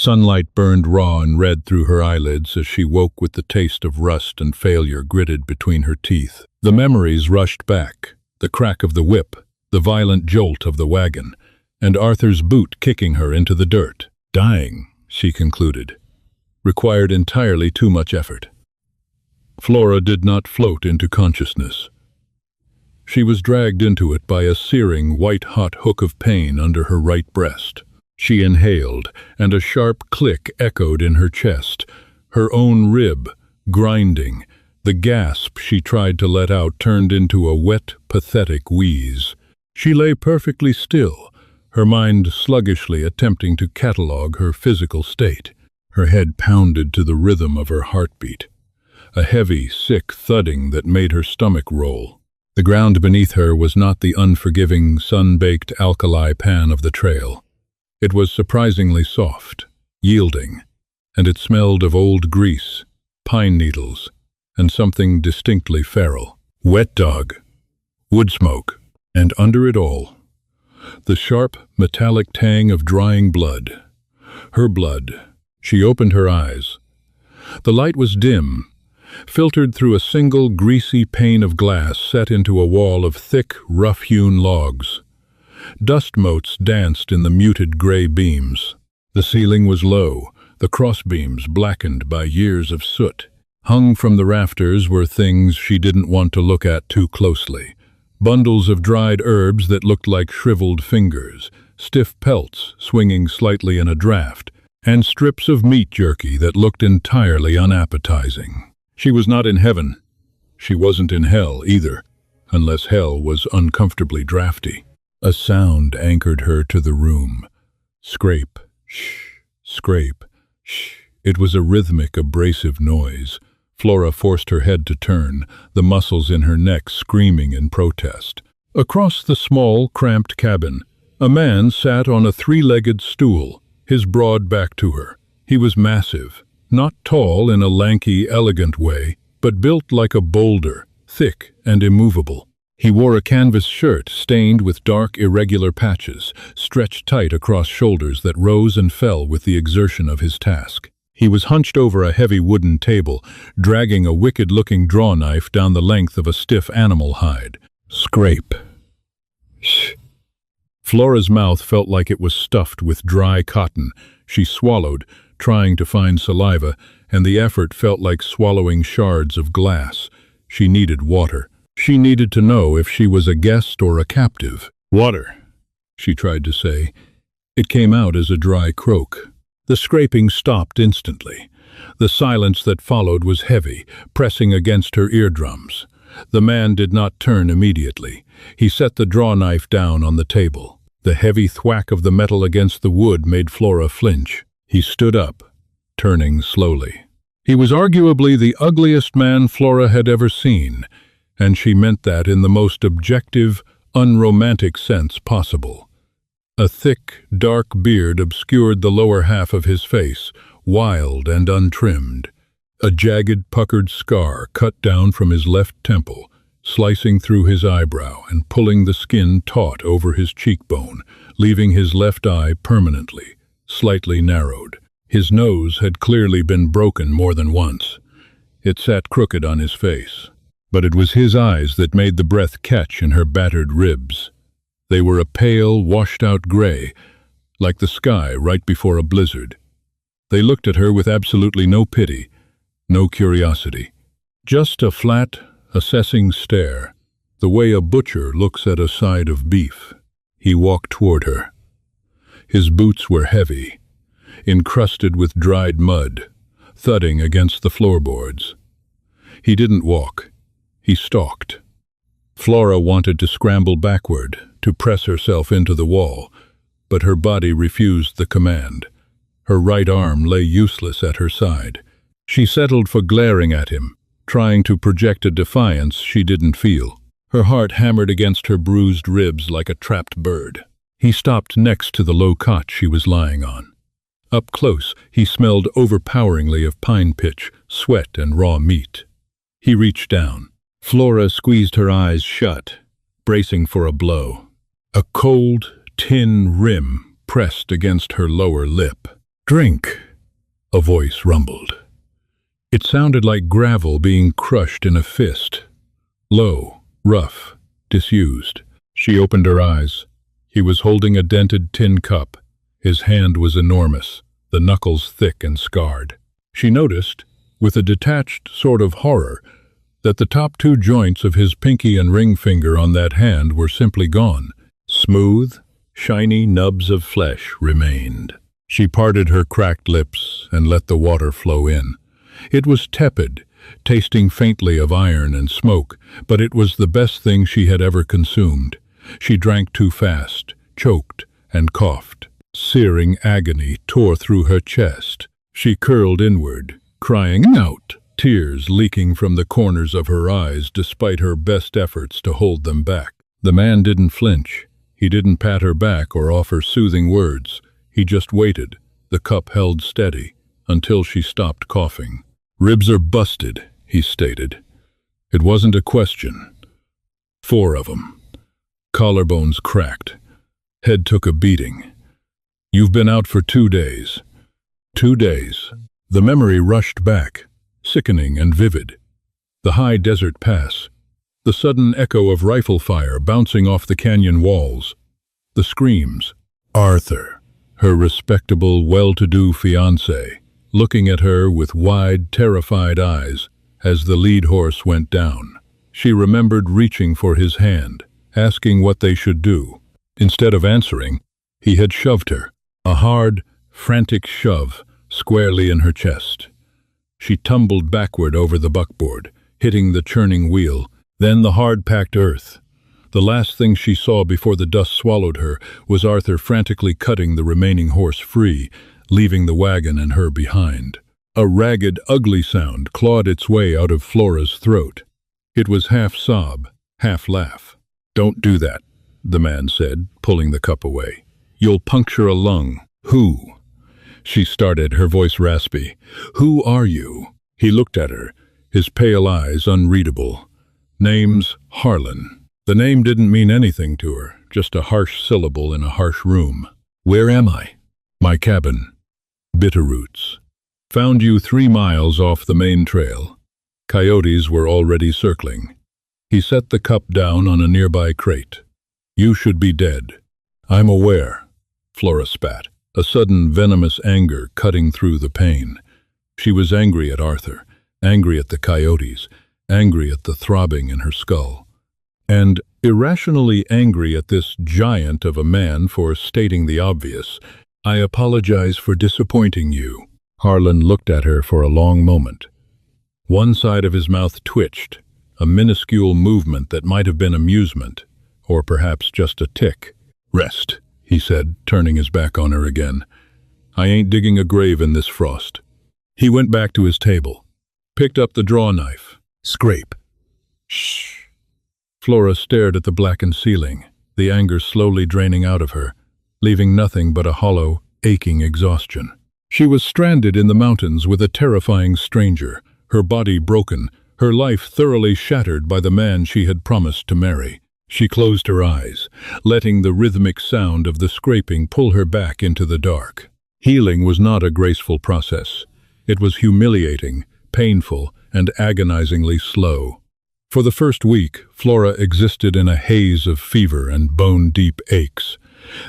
Sunlight burned raw and red through her eyelids as she woke with the taste of rust and failure gritted between her teeth. The memories rushed back, the crack of the whip, the violent jolt of the wagon, and Arthur's boot kicking her into the dirt. Dying, she concluded, required entirely too much effort. Flora did not float into consciousness. She was dragged into it by a searing, white-hot hook of pain under her right breast. She inhaled, and a sharp click echoed in her chest, her own rib, grinding. The gasp she tried to let out turned into a wet, pathetic wheeze. She lay perfectly still, her mind sluggishly attempting to catalogue her physical state. Her head pounded to the rhythm of her heartbeat, a heavy, sick thudding that made her stomach roll. The ground beneath her was not the unforgiving, sun-baked alkali pan of the trail. It was surprisingly soft, yielding, and it smelled of old grease, pine needles, and something distinctly feral. Wet dog, wood smoke, and under it all, the sharp, metallic tang of drying blood. Her blood. She opened her eyes. The light was dim, filtered through a single greasy pane of glass set into a wall of thick, rough-hewn logs. Dust motes danced in the muted gray beams. The ceiling was low, the crossbeams blackened by years of soot. Hung from the rafters were things she didn't want to look at too closely. Bundles of dried herbs that looked like shriveled fingers, stiff pelts swinging slightly in a draft, and strips of meat jerky that looked entirely unappetizing. She was not in heaven. She wasn't in hell either, unless hell was uncomfortably drafty. A sound anchored her to the room. Scrape, shh, scrape, shh. It was a rhythmic, abrasive noise. Flora forced her head to turn, the muscles in her neck screaming in protest. Across the small, cramped cabin, a man sat on a three-legged stool, his broad back to her. He was massive, not tall in a lanky, elegant way, but built like a boulder, thick and immovable. He wore a canvas shirt stained with dark, irregular patches, stretched tight across shoulders that rose and fell with the exertion of his task. He was hunched over a heavy wooden table, dragging a wicked-looking draw knife down the length of a stiff animal hide. Scrape. Shh. Flora's mouth felt like it was stuffed with dry cotton. She swallowed, trying to find saliva, and the effort felt like swallowing shards of glass. She needed water. She needed to know if she was a guest or a captive. "Water," she tried to say. It came out as a dry croak. The scraping stopped instantly. The silence that followed was heavy, pressing against her eardrums. The man did not turn immediately. He set the draw knife down on the table. The heavy thwack of the metal against the wood made Flora flinch. He stood up, turning slowly. He was arguably the ugliest man Flora had ever seen, and she meant that in the most objective, unromantic sense possible. A thick, dark beard obscured the lower half of his face, wild and untrimmed. A jagged, puckered scar cut down from his left temple, slicing through his eyebrow and pulling the skin taut over his cheekbone, leaving his left eye permanently, slightly narrowed. His nose had clearly been broken more than once. It sat crooked on his face. But it was his eyes that made the breath catch in her battered ribs. They were a pale, washed-out gray, like the sky right before a blizzard. They looked at her with absolutely no pity, no curiosity. Just a flat, assessing stare, the way a butcher looks at a side of beef. He walked toward her. His boots were heavy, encrusted with dried mud, thudding against the floorboards. He didn't walk. He stalked. Flora wanted to scramble backward, to press herself into the wall, but her body refused the command. Her right arm lay useless at her side. She settled for glaring at him, trying to project a defiance she didn't feel. Her heart hammered against her bruised ribs like a trapped bird. He stopped next to the low cot she was lying on. Up close, he smelled overpoweringly of pine pitch, sweat, and raw meat. He reached down. Flora squeezed her eyes shut, bracing for a blow. A cold, tin rim pressed against her lower lip. Drink, a voice rumbled. It sounded like gravel being crushed in a fist. Low, rough, disused. She opened her eyes. He was holding a dented tin cup. His hand was enormous, the knuckles thick and scarred. She noticed, with a detached sort of horror, that the top two joints of his pinky and ring finger on that hand were simply gone. Smooth, shiny nubs of flesh remained. She parted her cracked lips and let the water flow in. It was tepid, tasting faintly of iron and smoke, but it was the best thing she had ever consumed. She drank too fast, choked, and coughed. Searing agony tore through her chest. She curled inward, crying out, tears leaking from the corners of her eyes despite her best efforts to hold them back. The man didn't flinch. He didn't pat her back or offer soothing words. He just waited, the cup held steady, until she stopped coughing. "Ribs are busted," he stated. It wasn't a question. 4 of them. Collarbones cracked. Head took a beating. "You've been out for 2 days." 2 days. The memory rushed back, sickening and vivid. The high desert pass. The sudden echo of rifle fire bouncing off the canyon walls. The screams. Arthur, her respectable, well-to-do fiancé, looking at her with wide, terrified eyes as the lead horse went down. She remembered reaching for his hand, asking what they should do. Instead of answering, he had shoved her, a hard, frantic shove, squarely in her chest. She tumbled backward over the buckboard, hitting the churning wheel, then the hard-packed earth. The last thing she saw before the dust swallowed her was Arthur frantically cutting the remaining horse free, leaving the wagon and her behind. A ragged, ugly sound clawed its way out of Flora's throat. It was half sob, half laugh. "Don't do that," the man said, pulling the cup away. "You'll puncture a lung." "Who?" She started, her voice raspy. "Who are you?" He looked at her, his pale eyes unreadable. "Name's Harlan." The name didn't mean anything to her, just a harsh syllable in a harsh room. "Where am I?" "My cabin. Bitterroots. Found you 3 miles off the main trail. Coyotes were already circling." He set the cup down on a nearby crate. "You should be dead." "I'm aware," Flora spat, a sudden venomous anger cutting through the pain. She was angry at Arthur, angry at the coyotes, angry at the throbbing in her skull, and irrationally angry at this giant of a man for stating the obvious. "I apologize for disappointing you." Harlan looked at her for a long moment. One side of his mouth twitched, a minuscule movement that might have been amusement, or perhaps just a tick. "Rest," he said, turning his back on her again. "I ain't digging a grave in this frost." He went back to his table, picked up the draw knife. "Scrape." "Shh." Flora stared at the blackened ceiling, the anger slowly draining out of her, leaving nothing but a hollow, aching exhaustion. She was stranded in the mountains with a terrifying stranger, her body broken, her life thoroughly shattered by the man she had promised to marry. She closed her eyes, letting the rhythmic sound of the scraping pull her back into the dark. Healing was not a graceful process. It was humiliating, painful, and agonizingly slow. For the first week, Flora existed in a haze of fever and bone-deep aches.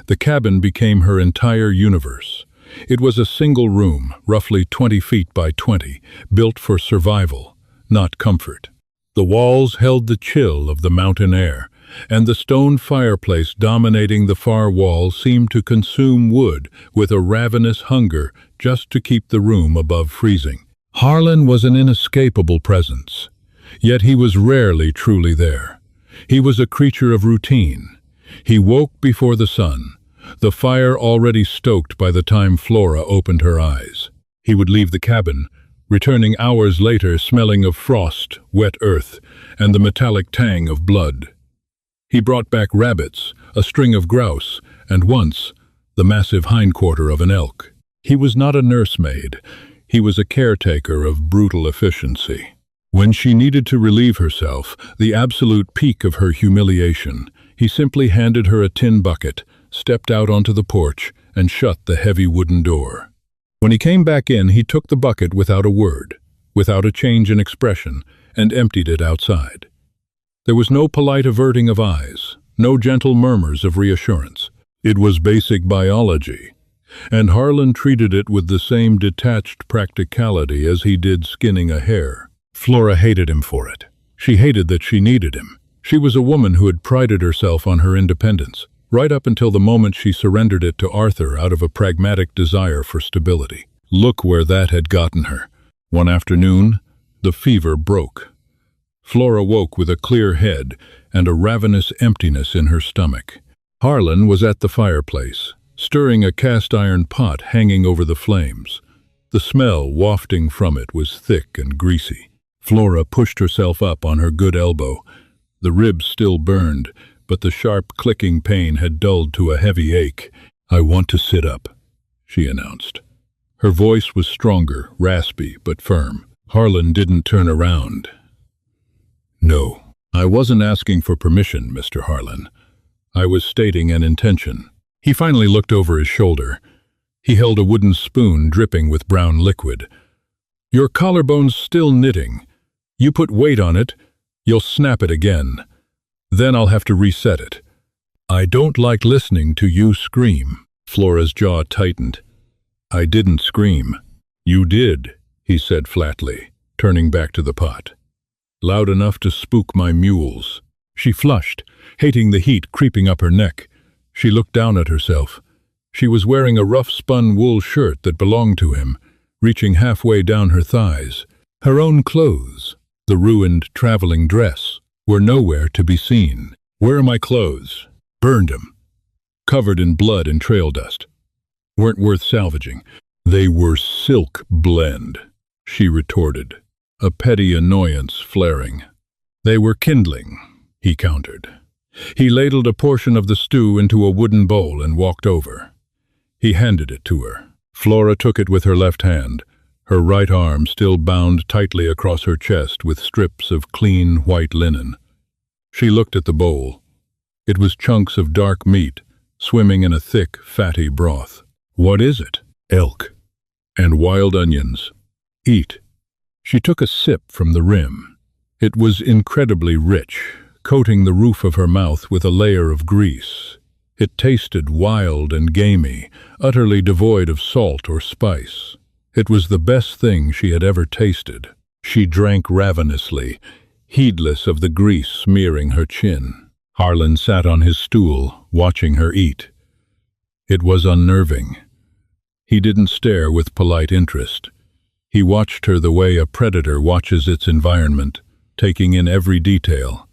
The cabin became her entire universe. It was a single room, roughly 20 feet by 20, built for survival, not comfort. The walls held the chill of the mountain air, and the stone fireplace dominating the far wall seemed to consume wood with a ravenous hunger just to keep the room above freezing. Harlan was an inescapable presence, yet he was rarely truly there. He was a creature of routine. He woke before the sun, the fire already stoked by the time Flora opened her eyes. He would leave the cabin, returning hours later smelling of frost, wet earth, and the metallic tang of blood. He brought back rabbits, a string of grouse, and once, the massive hindquarter of an elk. He was not a nursemaid. He was a caretaker of brutal efficiency. When she needed to relieve herself, the absolute peak of her humiliation, he simply handed her a tin bucket, stepped out onto the porch, and shut the heavy wooden door. When he came back in, he took the bucket without a word, without a change in expression, and emptied it outside. There was no polite averting of eyes, no gentle murmurs of reassurance. It was basic biology, and Harlan treated it with the same detached practicality as he did skinning a hare. Flora hated him for it. She hated that she needed him. She was a woman who had prided herself on her independence, right up until the moment she surrendered it to Arthur out of a pragmatic desire for stability. Look where that had gotten her. One afternoon, the fever broke. Flora woke with a clear head and a ravenous emptiness in her stomach. Harlan was at the fireplace, stirring a cast-iron pot hanging over the flames. The smell wafting from it was thick and greasy. Flora pushed herself up on her good elbow. The ribs still burned, but the sharp clicking pain had dulled to a heavy ache. "I want to sit up," she announced. Her voice was stronger, raspy, but firm. Harlan didn't turn around. "No, I wasn't asking for permission, Mr. Harlan. I was stating an intention." He finally looked over his shoulder. He held a wooden spoon dripping with brown liquid. "Your collarbone's still knitting. You put weight on it, you'll snap it again. Then I'll have to reset it. I don't like listening to you scream." Flora's jaw tightened. "I didn't scream." "You did," he said flatly, turning back to the pot. "Loud enough to spook my mules." She flushed, hating the heat creeping up her neck. She looked down at herself. She was wearing a rough-spun wool shirt that belonged to him, reaching halfway down her thighs. Her own clothes, the ruined traveling dress, were nowhere to be seen. "Where are my clothes?" "Burned 'em. Covered in blood and trail dust. Weren't worth salvaging." "They were silk blend," she retorted, a petty annoyance flaring. "They were kindling," he countered. He ladled a portion of the stew into a wooden bowl and walked over. He handed it to her. Flora took it with her left hand, her right arm still bound tightly across her chest with strips of clean white linen. She looked at the bowl. It was chunks of dark meat, swimming in a thick, fatty broth. "What is it?" "Elk. And wild onions. Eat." She took a sip from the rim. It was incredibly rich, coating the roof of her mouth with a layer of grease. It tasted wild and gamey, utterly devoid of salt or spice. It was the best thing she had ever tasted. She drank ravenously, heedless of the grease smearing her chin. Harlan sat on his stool, watching her eat. It was unnerving. He didn't stare with polite interest. He watched her the way a predator watches its environment, taking in every detail,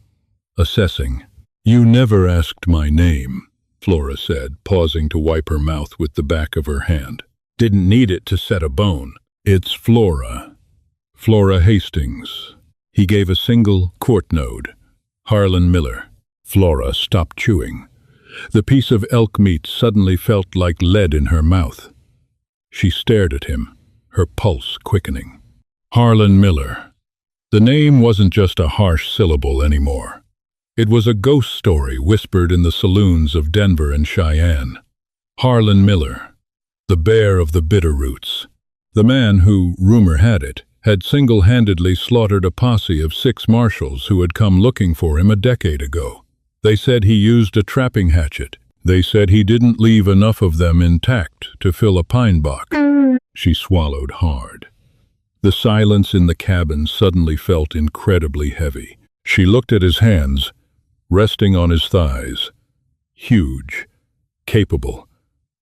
assessing. "You never asked my name," Flora said, pausing to wipe her mouth with the back of her hand. "Didn't need it to set a bone." "It's Flora. Flora Hastings." He gave a single court node. "Harlan Miller." Flora stopped chewing. The piece of elk meat suddenly felt like lead in her mouth. She stared at him, her pulse quickening. Harlan Miller. The name wasn't just a harsh syllable anymore. It was a ghost story whispered in the saloons of Denver and Cheyenne. Harlan Miller, the bear of the Bitterroots. The man who, rumor had it, had single-handedly slaughtered a posse of 6 marshals who had come looking for him a decade ago. They said he used a trapping hatchet. They said he didn't leave enough of them intact to fill a pine box. She swallowed hard. The silence in the cabin suddenly felt incredibly heavy. She looked at his hands, resting on his thighs. Huge, capable,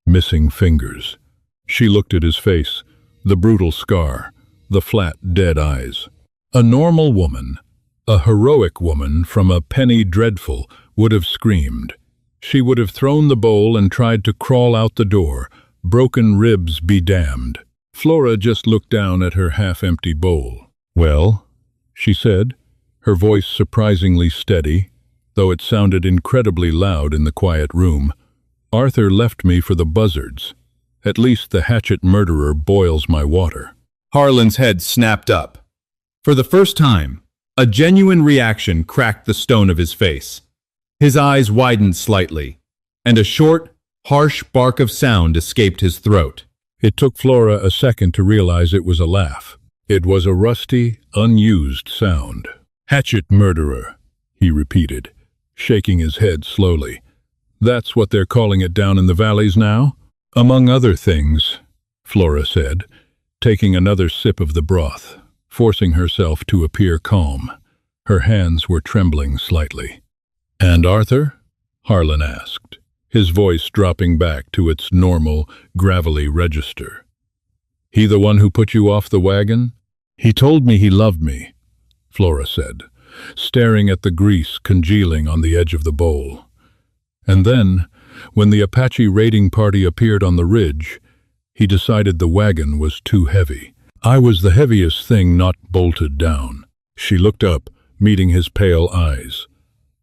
missing fingers. She looked at his face, the brutal scar, the flat, dead eyes. A normal woman, a heroic woman from a penny dreadful, would have screamed. She would have thrown the bowl and tried to crawl out the door, broken ribs be damned. Flora just looked down at her half-empty bowl. "Well," she said, her voice surprisingly steady, though it sounded incredibly loud in the quiet room. "Arthur left me for the buzzards. At least the hatchet murderer boils my water." Harlan's head snapped up. For the first time, a genuine reaction cracked the stone of his face. His eyes widened slightly, and a short, harsh bark of sound escaped his throat. It took Flora a second to realize it was a laugh. It was a rusty, unused sound. "Hatchet murderer," he repeated, shaking his head slowly. "That's what they're calling it down in the valleys now?" "Among other things," Flora said, taking another sip of the broth, forcing herself to appear calm. Her hands were trembling slightly. "And Arthur?" Harlan asked, his voice dropping back to its normal, gravelly register. "He the one who put you off the wagon?" "He told me he loved me," Flora said, staring at the grease congealing on the edge of the bowl. And then, when the Apache raiding party appeared on the ridge, he decided the wagon was too heavy. "I was the heaviest thing not bolted down." She looked up, meeting his pale eyes.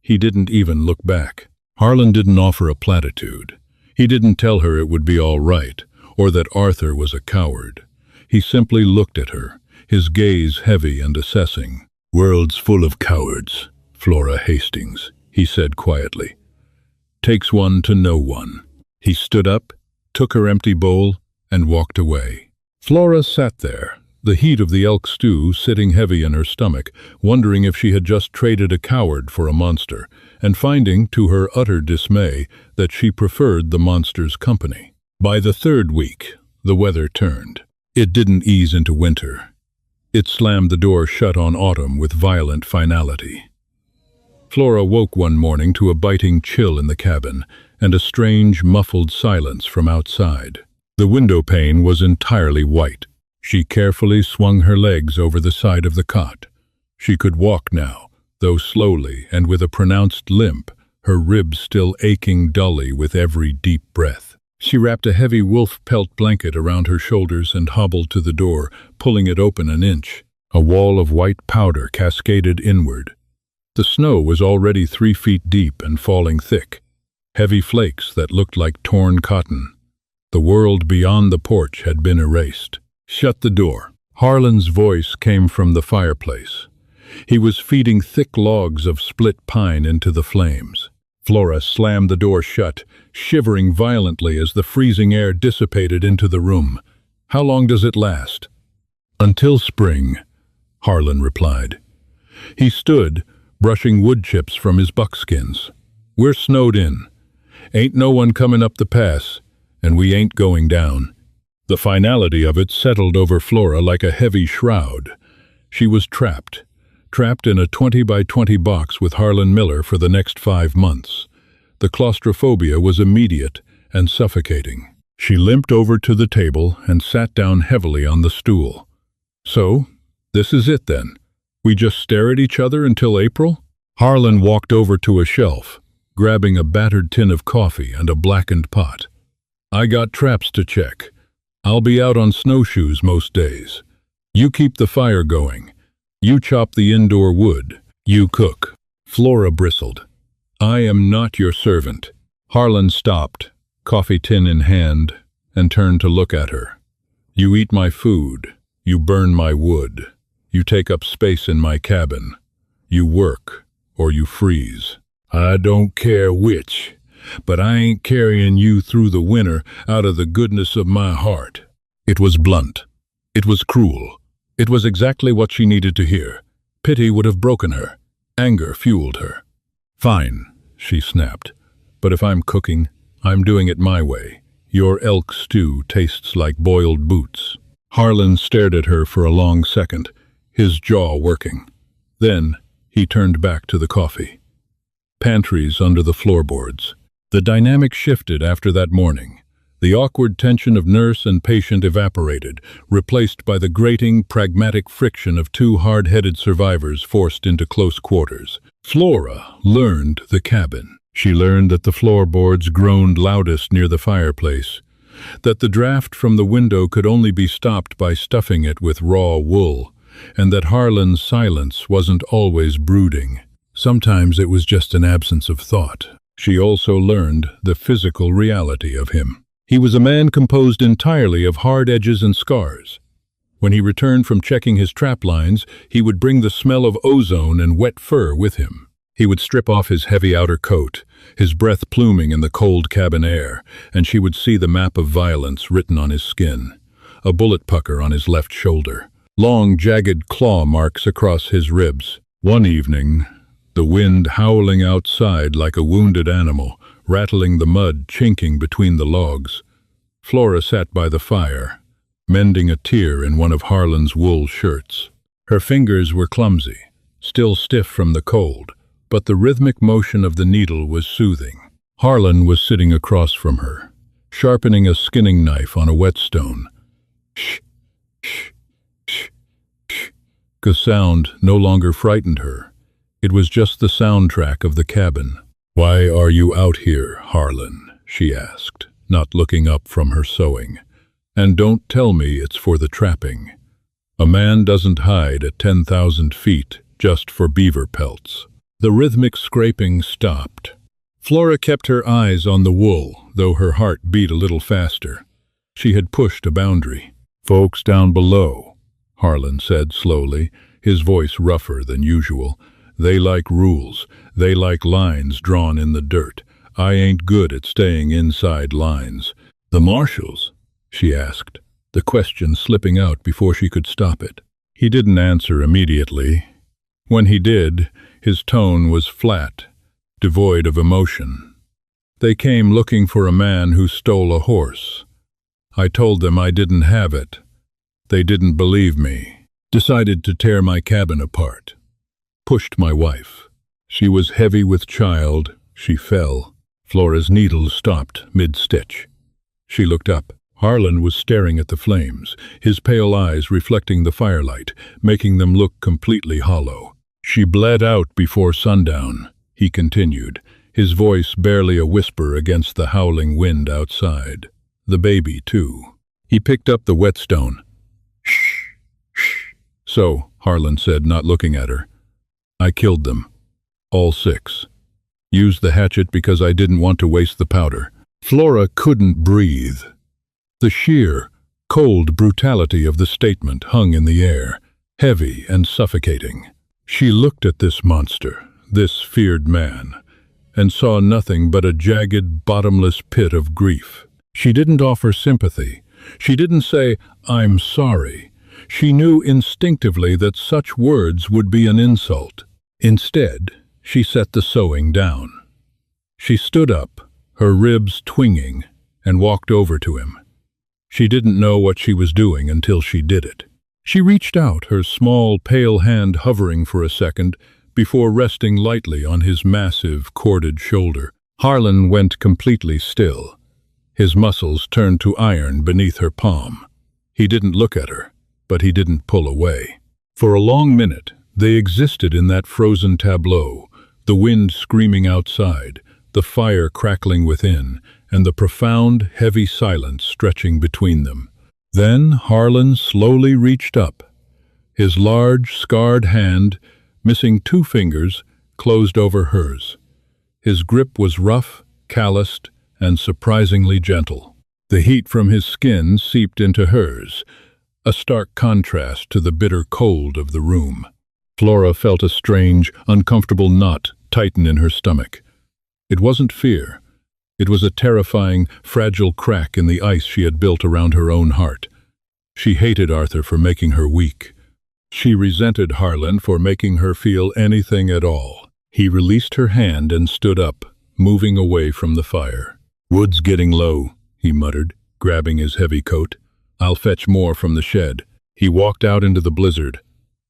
He didn't even look back. Harlan didn't offer a platitude. He didn't tell her it would be all right, or that Arthur was a coward. He simply looked at her, his gaze heavy and assessing. "World's full of cowards, Flora Hastings," he said quietly. "Takes one to know one." He stood up, took her empty bowl, and walked away. Flora sat there, the heat of the elk stew sitting heavy in her stomach, wondering if she had just traded a coward for a monster, and finding, to her utter dismay, that she preferred the monster's company. By the third week, the weather turned. It didn't ease into winter. It slammed the door shut on autumn with violent finality. Flora woke one morning to a biting chill in the cabin and a strange, muffled silence from outside. The window pane was entirely white. She carefully swung her legs over the side of the cot. She could walk now, though slowly and with a pronounced limp, her ribs still aching dully with every deep breath. She wrapped a heavy wolf pelt blanket around her shoulders and hobbled to the door, pulling it open an inch. A wall of white powder cascaded inward. The snow was already 3 feet deep and falling thick, heavy flakes that looked like torn cotton. The world beyond the porch had been erased. "Shut the door." Harlan's voice came from the fireplace. He was feeding thick logs of split pine into the flames. Flora slammed the door shut, shivering violently as the freezing air dissipated into the room. "How long does it last?" "Until spring," Harlan replied. He stood, brushing wood chips from his buckskins. "We're snowed in. Ain't no one coming up the pass, and we ain't going down." The finality of it settled over Flora like a heavy shroud. She was trapped in a 20 by 20 box with Harlan Miller for the next 5 months. The claustrophobia was immediate and suffocating. She limped over to the table and sat down heavily on the stool. "So, this is it then? We just stare at each other until April?" Harlan walked over to a shelf, grabbing a battered tin of coffee and a blackened pot. "I got traps to check. I'll be out on snowshoes most days. You keep the fire going. You chop the indoor wood. You cook." Flora bristled. "I am not your servant." Harlan stopped, coffee tin in hand, and turned to look at her. "You eat my food. You burn my wood. You take up space in my cabin. You work, or you freeze. I don't care which, but I ain't carrying you through the winter out of the goodness of my heart." It was blunt. It was cruel. It was exactly what she needed to hear. Pity would have broken her. Anger fueled her. "Fine," she snapped. "But if I'm cooking, I'm doing it my way. Your elk stew tastes like boiled boots." Harlan stared at her for a long second, his jaw working. Then he turned back to the coffee. Pantries under the floorboards. The dynamic shifted after that morning. The awkward tension of nurse and patient evaporated, replaced by the grating, pragmatic friction of 2 hard-headed survivors forced into close quarters. Flora learned the cabin. She learned that the floorboards groaned loudest near the fireplace, that the draft from the window could only be stopped by stuffing it with raw wool, and that Harlan's silence wasn't always brooding. Sometimes it was just an absence of thought. She also learned the physical reality of him. He was a man composed entirely of hard edges and scars. When he returned from checking his trap lines, he would bring the smell of ozone and wet fur with him. He would strip off his heavy outer coat, his breath pluming in the cold cabin air, and she would see the map of violence written on his skin, a bullet pucker on his left shoulder, long jagged claw marks across his ribs. One evening, the wind howling outside like a wounded animal, rattling the mud chinking between the logs, Flora sat by the fire, mending a tear in one of Harlan's wool shirts. Her fingers were clumsy, still stiff from the cold, but the rhythmic motion of the needle was soothing. Harlan was sitting across from her, sharpening a skinning knife on a whetstone. Shh, shh, shh, shh. The sound no longer frightened her. It was just the soundtrack of the cabin. "Why are you out here, Harlan?" she asked, not looking up from her sewing. "And don't tell me it's for the trapping. A man doesn't hide at 10,000 feet just for beaver pelts." The rhythmic scraping stopped. Flora kept her eyes on the wool, though her heart beat a little faster. She had pushed a boundary. "Folks down below," Harlan said slowly, his voice rougher than usual. "They like rules. They like lines drawn in the dirt. I ain't good at staying inside lines." "The marshals?" she asked, the question slipping out before she could stop it. He didn't answer immediately. When he did, his tone was flat, devoid of emotion. "They came looking for a man who stole a horse. I told them I didn't have it. They didn't believe me. Decided to tear my cabin apart. Pushed my wife. She was heavy with child. She fell." Flora's needle stopped mid-stitch. She looked up. Harlan was staring at the flames, his pale eyes reflecting the firelight, making them look completely hollow. "She bled out before sundown," he continued, his voice barely a whisper against the howling wind outside. "The baby, too." He picked up the whetstone. "Shh, shh." "So," Harlan said, not looking at her, "I killed them. All 6. Used the hatchet because I didn't want to waste the powder." Flora couldn't breathe. The sheer, cold brutality of the statement hung in the air, heavy and suffocating. She looked at this monster, this feared man, and saw nothing but a jagged, bottomless pit of grief. She didn't offer sympathy. She didn't say, "I'm sorry." She knew instinctively that such words would be an insult. Instead, she set the sewing down. She stood up, her ribs twinging, and walked over to him. She didn't know what she was doing until she did it. She reached out, her small, pale hand hovering for a second before resting lightly on his massive, corded shoulder. Harlan went completely still. His muscles turned to iron beneath her palm. He didn't look at her, but he didn't pull away. For a long minute, they existed in that frozen tableau, the wind screaming outside, the fire crackling within, and the profound, heavy silence stretching between them. Then Harlan slowly reached up. His large, scarred hand, missing 2 fingers, closed over hers. His grip was rough, calloused, and surprisingly gentle. The heat from his skin seeped into hers, a stark contrast to the bitter cold of the room. Flora felt a strange, uncomfortable knot tighten in her stomach. It wasn't fear. It was a terrifying, fragile crack in the ice she had built around her own heart. She hated Arthur for making her weak. She resented Harlan for making her feel anything at all. He released her hand and stood up, moving away from the fire. "Wood's getting low," he muttered, grabbing his heavy coat. "I'll fetch more from the shed." He walked out into the blizzard,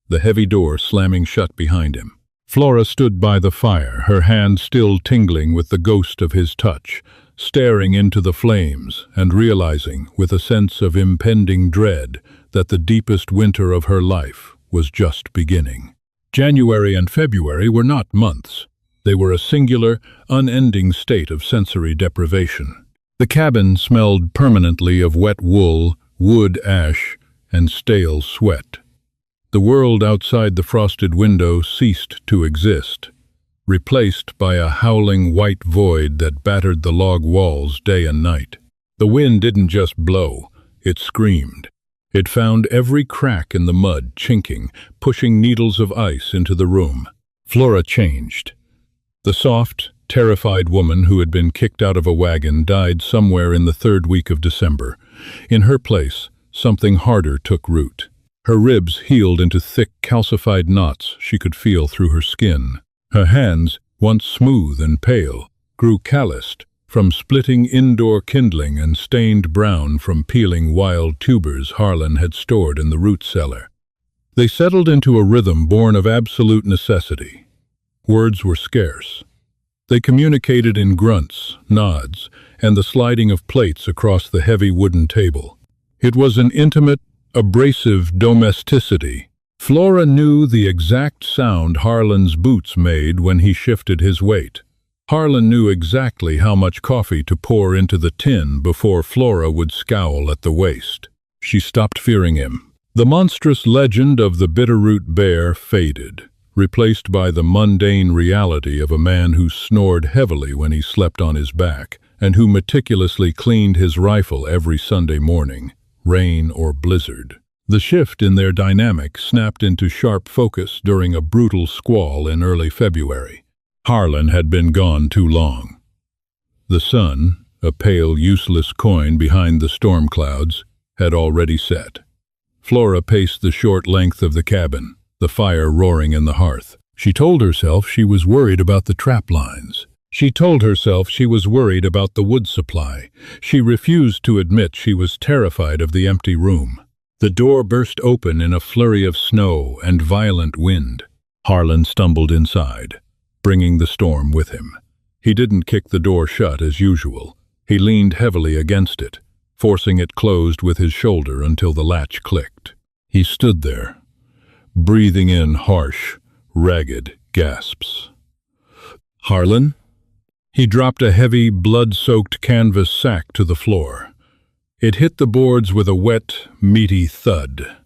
the heavy door slamming shut behind him. Flora stood by the fire, her hand still tingling with the ghost of his touch, staring into the flames and realizing, with a sense of impending dread, that the deepest winter of her life was just beginning. January and February were not months. They were a singular, unending state of sensory deprivation. The cabin smelled permanently of wet wool, wood ash, and stale sweat. The world outside the frosted window ceased to exist, replaced by a howling white void that battered the log walls day and night. The wind didn't just blow, it screamed. It found every crack in the mud chinking, pushing needles of ice into the room. Flora changed. The soft, terrified woman who had been kicked out of a wagon died somewhere in the third week of December. In her place, something harder took root. Her ribs healed into thick, calcified knots she could feel through her skin. Her hands, once smooth and pale, grew calloused from splitting indoor kindling and stained brown from peeling wild tubers Harlan had stored in the root cellar. They settled into a rhythm born of absolute necessity. Words were scarce. They communicated in grunts, nods, and the sliding of plates across the heavy wooden table. It was an intimate, abrasive domesticity. Flora knew the exact sound Harlan's boots made when he shifted his weight. Harlan knew exactly how much coffee to pour into the tin before Flora would scowl at the waste. She stopped fearing him. The monstrous legend of the Bitterroot Bear faded, replaced by the mundane reality of a man who snored heavily when he slept on his back, and who meticulously cleaned his rifle every Sunday morning, rain or blizzard. The shift in their dynamic snapped into sharp focus during a brutal squall in early February. Harlan had been gone too long. The sun, a pale, useless coin behind the storm clouds, had already set. Flora paced the short length of the cabin, the fire roaring in the hearth. She told herself she was worried about the trap lines. She told herself she was worried about the wood supply. She refused to admit she was terrified of the empty room. The door burst open in a flurry of snow and violent wind. Harlan stumbled inside, bringing the storm with him. He didn't kick the door shut as usual. He leaned heavily against it, forcing it closed with his shoulder until the latch clicked. He stood there, breathing in harsh, ragged gasps. "Harlan?" He dropped a heavy, blood-soaked canvas sack to the floor. It hit the boards with a wet, meaty thud.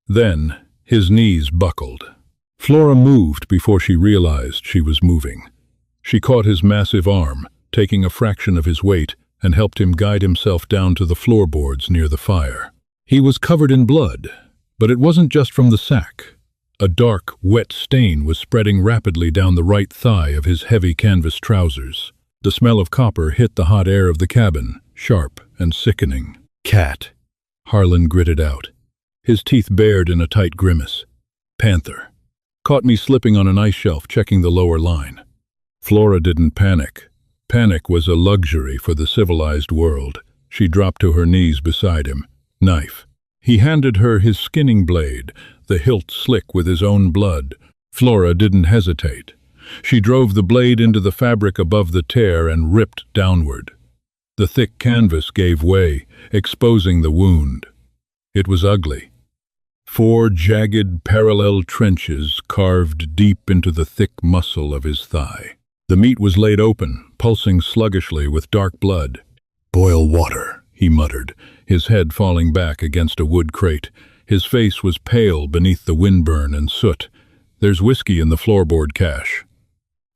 Then his knees buckled. Flora moved before she realized she was moving. She caught his massive arm, taking a fraction of his weight, and helped him guide himself down to the floorboards near the fire. He was covered in blood, but it wasn't just from the sack. A dark, wet stain was spreading rapidly down the right thigh of his heavy canvas trousers. The smell of copper hit the hot air of the cabin, sharp and sickening. "Cat," Harlan gritted out, his teeth bared in a tight grimace. "Panther. Caught me slipping on an ice shelf checking the lower line." Flora didn't panic. Panic was a luxury for the civilized world. She dropped to her knees beside him. Knife. He handed her his skinning blade, the hilt slick with his own blood. Flora didn't hesitate. She drove the blade into the fabric above the tear and ripped downward. The thick canvas gave way, exposing the wound. It was ugly. 4 jagged, parallel trenches carved deep into the thick muscle of his thigh. The meat was laid open, pulsing sluggishly with dark blood. "Boil water," he muttered, his head falling back against a wood crate. His face was pale beneath the windburn and soot. "There's whiskey in the floorboard cache."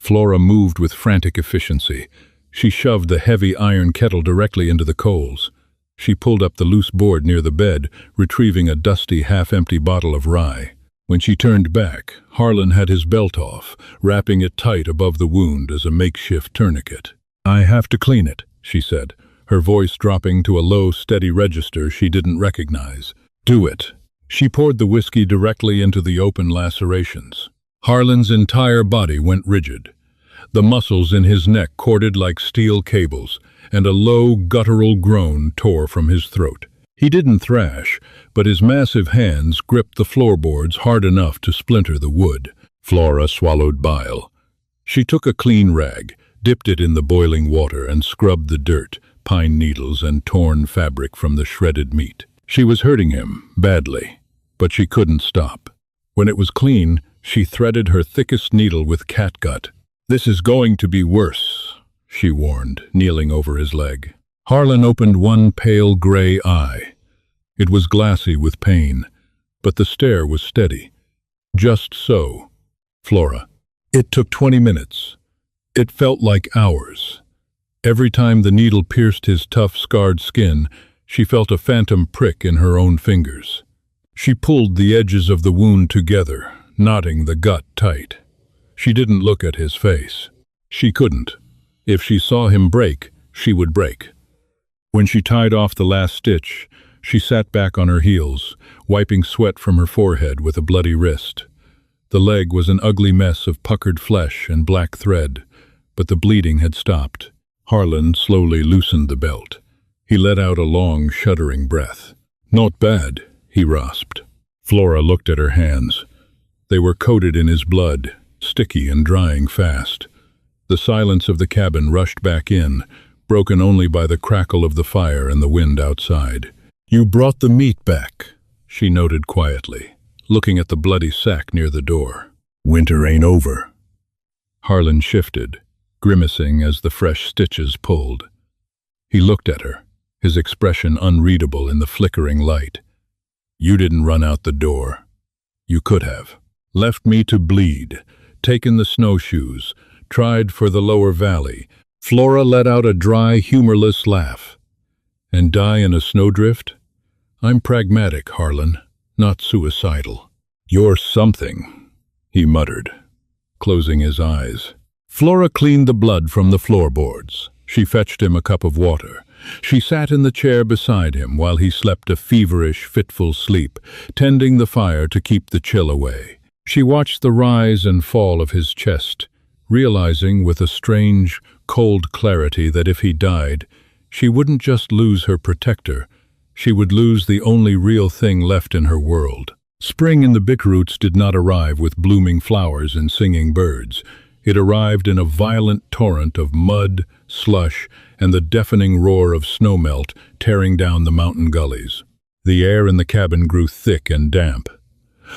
Flora moved with frantic efficiency. She shoved the heavy iron kettle directly into the coals. She pulled up the loose board near the bed, retrieving a dusty, half-empty bottle of rye. When she turned back, Harlan had his belt off, wrapping it tight above the wound as a makeshift tourniquet. "I have to clean it," she said, her voice dropping to a low, steady register she didn't recognize. "Do it." She poured the whiskey directly into the open lacerations. Harlan's entire body went rigid. The muscles in his neck corded like steel cables, and a low, guttural groan tore from his throat. He didn't thrash, but his massive hands gripped the floorboards hard enough to splinter the wood. Flora swallowed bile. She took a clean rag, dipped it in the boiling water, and scrubbed the dirt, pine needles, and torn fabric from the shredded meat. She was hurting him, badly, but she couldn't stop. When it was clean, she threaded her thickest needle with catgut. "This is going to be worse," she warned, kneeling over his leg. Harlan opened one pale gray eye. It was glassy with pain, but the stare was steady. "Just so, Flora." It took 20 minutes. It felt like hours. Every time the needle pierced his tough, scarred skin, she felt a phantom prick in her own fingers. She pulled the edges of the wound together, knotting the gut tight. She didn't look at his face. She couldn't. If she saw him break, she would break. When she tied off the last stitch, she sat back on her heels, wiping sweat from her forehead with a bloody wrist. The leg was an ugly mess of puckered flesh and black thread, but the bleeding had stopped. Harlan slowly loosened the belt. He let out a long, shuddering breath. "Not bad," he rasped. Flora looked at her hands. They were coated in his blood, sticky and drying fast. The silence of the cabin rushed back in, broken only by the crackle of the fire and the wind outside. "You brought the meat back," she noted quietly, looking at the bloody sack near the door. "Winter ain't over." Harlan shifted, grimacing as the fresh stitches pulled. He looked at her, his expression unreadable in the flickering light. "You didn't run out the door. You could have. Left me to bleed, taken the snowshoes, tried for the lower valley." Flora let out a dry, humorless laugh. "And die in a snowdrift? I'm pragmatic, Harlan, not suicidal." "You're something," he muttered, closing his eyes. Flora cleaned the blood from the floorboards. She fetched him a cup of water. She sat in the chair beside him while he slept a feverish, fitful sleep, tending the fire to keep the chill away. She watched the rise and fall of his chest, realizing with a strange, cold clarity that if he died, she wouldn't just lose her protector, she would lose the only real thing left in her world. Spring in the Bitterroots did not arrive with blooming flowers and singing birds. It arrived in a violent torrent of mud, slush, and the deafening roar of snowmelt tearing down the mountain gullies. The air in the cabin grew thick and damp.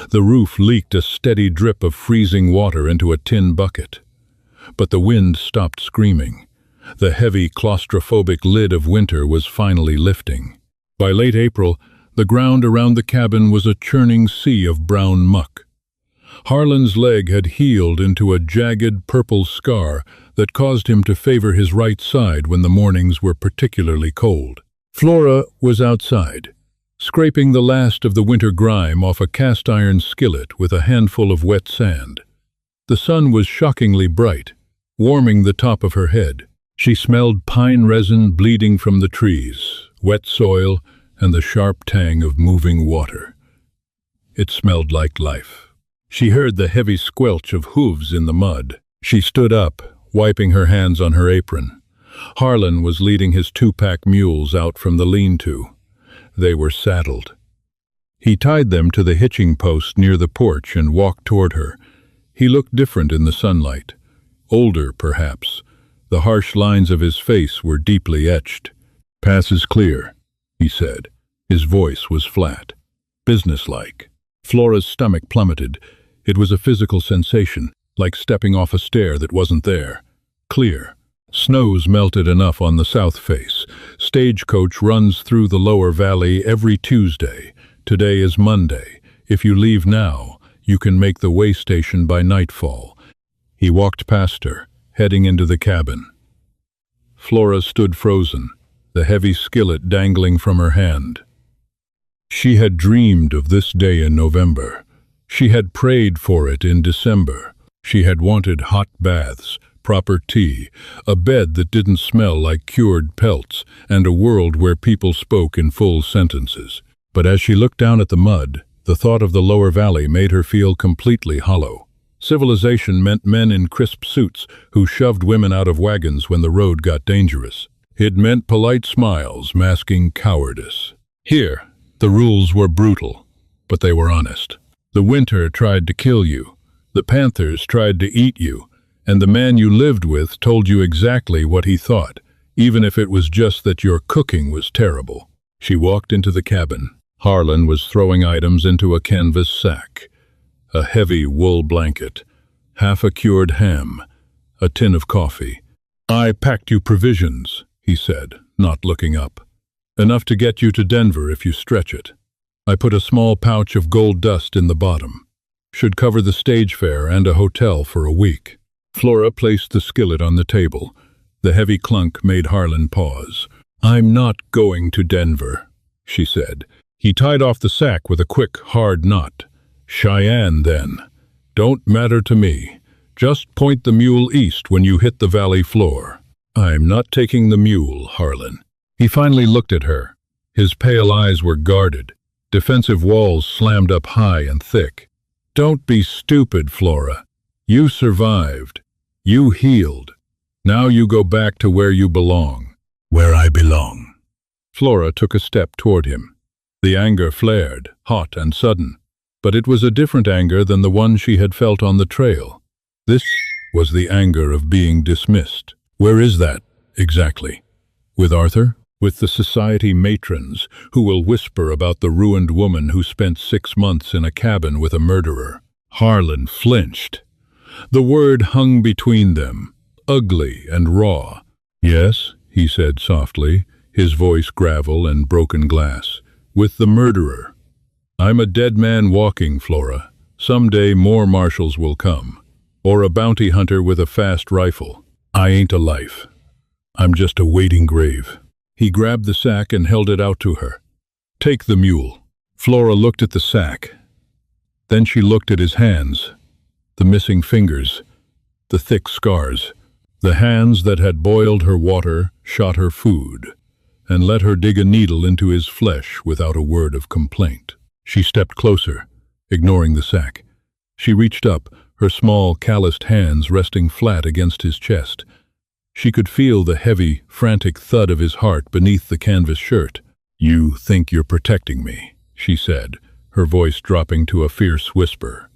The roof leaked a steady drip of freezing water into a tin bucket. But the wind stopped screaming. The heavy, claustrophobic lid of winter was finally lifting. By late April, the ground around the cabin was a churning sea of brown muck. Harlan's leg had healed into a jagged purple scar that caused him to favor his right side when the mornings were particularly cold. Flora was outside, scraping the last of the winter grime off a cast-iron skillet with a handful of wet sand. The sun was shockingly bright, warming the top of her head. She smelled pine resin bleeding from the trees, wet soil, and the sharp tang of moving water. It smelled like life. She heard the heavy squelch of hooves in the mud. She stood up, wiping her hands on her apron. Harlan was leading his 2-pack mules out from the lean-to. They were saddled. He tied them to the hitching post near the porch and walked toward her. He looked different in the sunlight. Older, perhaps. The harsh lines of his face were deeply etched. "Pass is clear," he said. His voice was flat, businesslike. Flora's stomach plummeted. It was a physical sensation, like stepping off a stair that wasn't there. Clear. Snow's melted enough on the south face. Stagecoach runs through the lower valley every Tuesday. Today is Monday. If you leave now, you can make the way station by nightfall. He walked past her, heading into the cabin. Flora stood frozen, the heavy skillet dangling from her hand. She had dreamed of this day in November. She had prayed for it in December. She had wanted hot baths, proper tea, a bed that didn't smell like cured pelts, and a world where people spoke in full sentences. But as she looked down at the mud, the thought of the lower valley made her feel completely hollow. Civilization meant men in crisp suits who shoved women out of wagons when the road got dangerous. It meant polite smiles masking cowardice. Here, the rules were brutal, but they were honest. The winter tried to kill you. The panthers tried to eat you. And the man you lived with told you exactly what he thought, even if it was just that your cooking was terrible. She walked into the cabin. Harlan was throwing items into a canvas sack. A heavy wool blanket, half a cured ham, a tin of coffee. "I packed you provisions," he said, not looking up. "Enough to get you to Denver if you stretch it. I put a small pouch of gold dust in the bottom. Should cover the stage fare and a hotel for a week." Flora placed the skillet on the table. The heavy clunk made Harlan pause. "I'm not going to Denver," she said. He tied off the sack with a quick, hard knot. "Cheyenne, then. Don't matter to me. Just point the mule east when you hit the valley floor. I'm not taking the mule, Harlan. He finally looked at her. His pale eyes were guarded, defensive walls slammed up high and thick. Don't be stupid, Flora. You survived. You healed. Now you go back to where you belong. Where I belong. Flora took a step toward him. The anger flared, hot and sudden, but it was a different anger than the one she had felt on the trail. This was the anger of being dismissed. Where is that, exactly? With Arthur? With the society matrons who will whisper about the ruined woman who spent 6 months in a cabin with a murderer? Harlan flinched. The word hung between them, ugly and raw. Yes, he said softly, his voice gravel and broken glass. With the murderer. I'm a dead man walking, Flora. Someday more marshals will come. Or a bounty hunter with a fast rifle. I ain't a life. I'm just a waiting grave. He grabbed the sack and held it out to her. Take the mule. Flora looked at the sack. Then she looked at his hands. The missing fingers. The thick scars. The hands that had boiled her water, shot her food, and let her dig a needle into his flesh without a word of complaint. She stepped closer, ignoring the sack. She reached up, her small, calloused hands resting flat against his chest. She could feel the heavy, frantic thud of his heart beneath the canvas shirt. You think you're protecting me, she said, her voice dropping to a fierce whisper.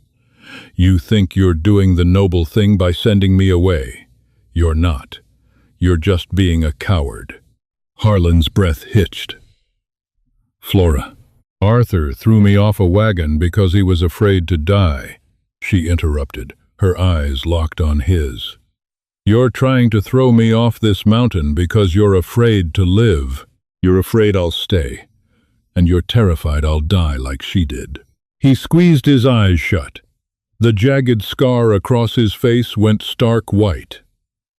You think you're doing the noble thing by sending me away. You're not. You're just being a coward. Harlan's breath hitched. Flora. Arthur threw me off a wagon because he was afraid to die, she interrupted, her eyes locked on his. You're trying to throw me off this mountain because you're afraid to live. You're afraid I'll stay, and you're terrified I'll die like she did. He squeezed his eyes shut. The jagged scar across his face went stark white.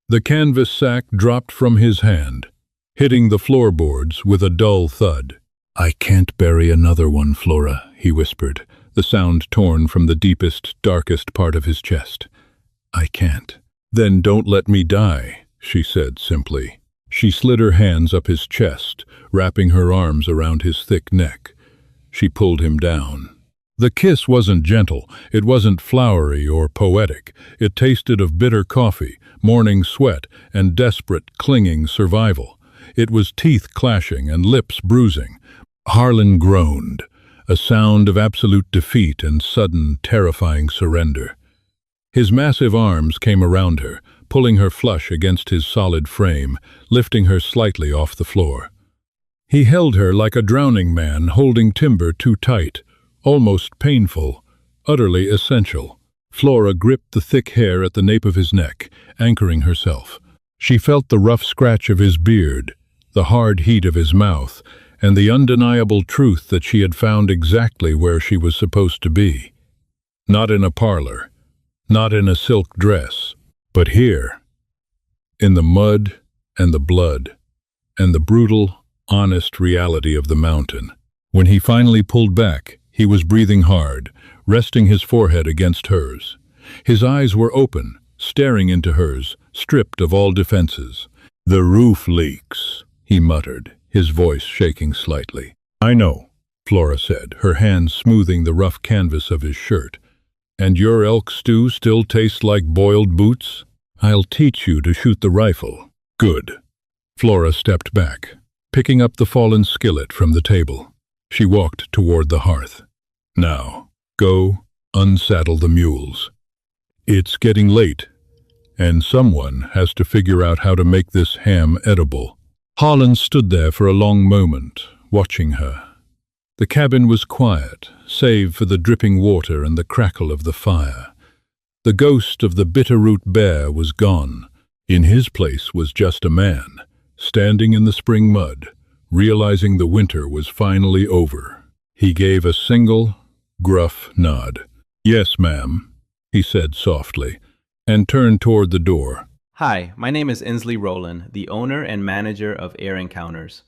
The canvas sack dropped from his hand, hitting the floorboards with a dull thud. I can't bury another one, Flora, he whispered, the sound torn from the deepest, darkest part of his chest. I can't. Then don't let me die, she said simply. She slid her hands up his chest, wrapping her arms around his thick neck. She pulled him down. The kiss wasn't gentle, it wasn't flowery or poetic. It tasted of bitter coffee, morning sweat, and desperate, clinging survival. It was teeth clashing and lips bruising. Harlan groaned, a sound of absolute defeat and sudden, terrifying surrender. His massive arms came around her, pulling her flush against his solid frame, lifting her slightly off the floor. He held her like a drowning man holding timber too tight, almost painful, utterly essential. Flora gripped the thick hair at the nape of his neck, anchoring herself. She felt the rough scratch of his beard, the hard heat of his mouth, and the undeniable truth that she had found exactly where she was supposed to be. Not in a parlor, not in a silk dress, but here, in the mud and the blood, and the brutal, honest reality of the mountain. When he finally pulled back, he was breathing hard, resting his forehead against hers. His eyes were open, staring into hers, stripped of all defenses. The roof leaks, he muttered, his voice shaking slightly. I know, Flora said, her hand smoothing the rough canvas of his shirt. And your elk stew still tastes like boiled boots? I'll teach you to shoot the rifle. Good. Flora stepped back, picking up the fallen skillet from the table. She walked toward the hearth. Now, go unsaddle the mules. It's getting late, and someone has to figure out how to make this ham edible. Harlan stood there for a long moment, watching her. The cabin was quiet, save for the dripping water and the crackle of the fire. The ghost of the bitterroot bear was gone. In his place was just a man, standing in the spring mud, realizing the winter was finally over. He gave a single, gruff nod. Yes, ma'am, he said softly, and turned toward the door. Hi, my name is Inslee Rowland, the owner and manager of Air Encounters.